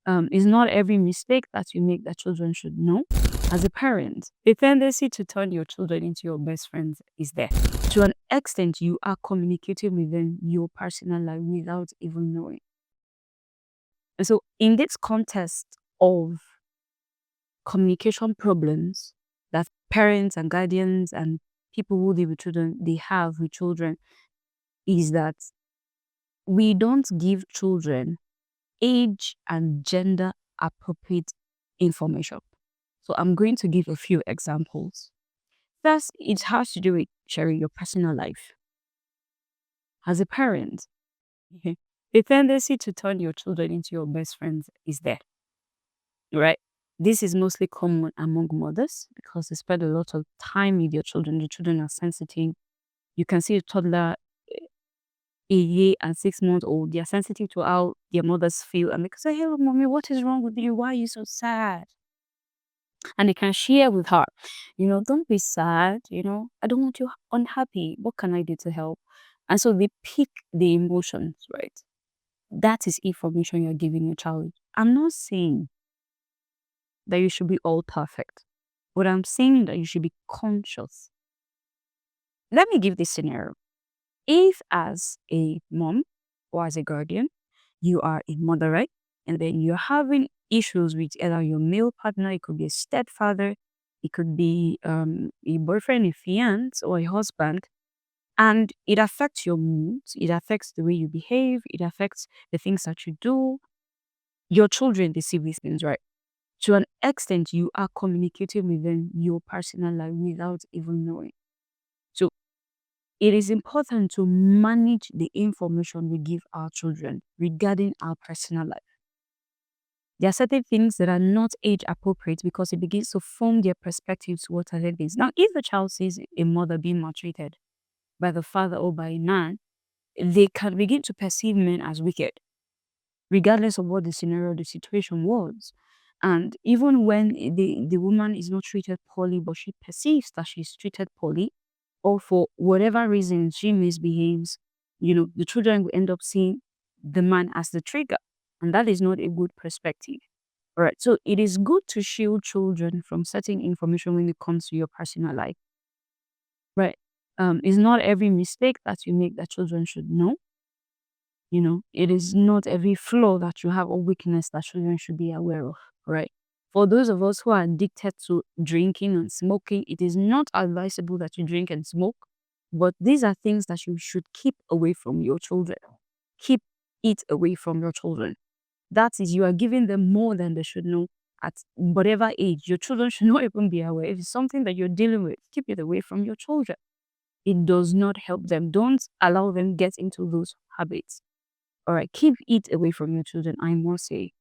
It's not every mistake that you make that children should know. As a parent, the tendency to turn your children into your best friends is there. To an extent, you are communicating with them your personal life without even knowing. And so, in this context of communication problems that parents and guardians and people who live with children they have with children, is that we don't give children age and gender appropriate information. So I'm going to give a few examples. First, it has to do with sharing your personal life. As a parent, okay, the tendency to turn your children into your best friends is there, right? This is mostly common among mothers because they spend a lot of time with your children. The children are sensitive. You can see a toddler, a year and 6 months old, they are sensitive to how their mothers feel. And they can say, "Hey, mommy, what is wrong with you? Why are you so sad?" And they can share with her, "Don't be sad, I don't want you unhappy. What can I do to help?" And so they pick the emotions, right? That is information you're giving your child. I'm not saying that you should be all perfect, but I'm saying that you should be conscious. Let me give this scenario. If, as a mom or as a guardian, you are a mother, right? And then you're having issues with either your male partner, it could be a stepfather, it could be a boyfriend, a fiance, or a husband, and it affects your moods, it affects the way you behave, it affects the things that you do. Your children, they see these things, right? To an extent, you are communicating with them your personal life without even knowing. So it is important to manage the information we give our children regarding our personal life. There are certain things that are not age appropriate because it begins to form their perspective towards certain things. Now, if the child sees a mother being maltreated by the father or by a man, they can begin to perceive men as wicked, regardless of what the scenario, the situation was. And even when the woman is not treated poorly, but she perceives that she's treated poorly, or for whatever reason she misbehaves, the children will end up seeing the man as the trigger. And that is not a good perspective. All right. So it is good to shield children from certain information when it comes to your personal life. Right. It's not every mistake that you make that children should know. It is not every flaw that you have or weakness that children should be aware of. Right. For those of us who are addicted to drinking and smoking, it is not advisable that you drink and smoke. But these are things that you should keep away from your children. Keep it away from your children. That is, you are giving them more than they should know at whatever age. Your children should not even be aware. If it's something that you're dealing with, keep it away from your children. It does not help them. Don't allow them get into those habits. All right, keep it away from your children, I must say.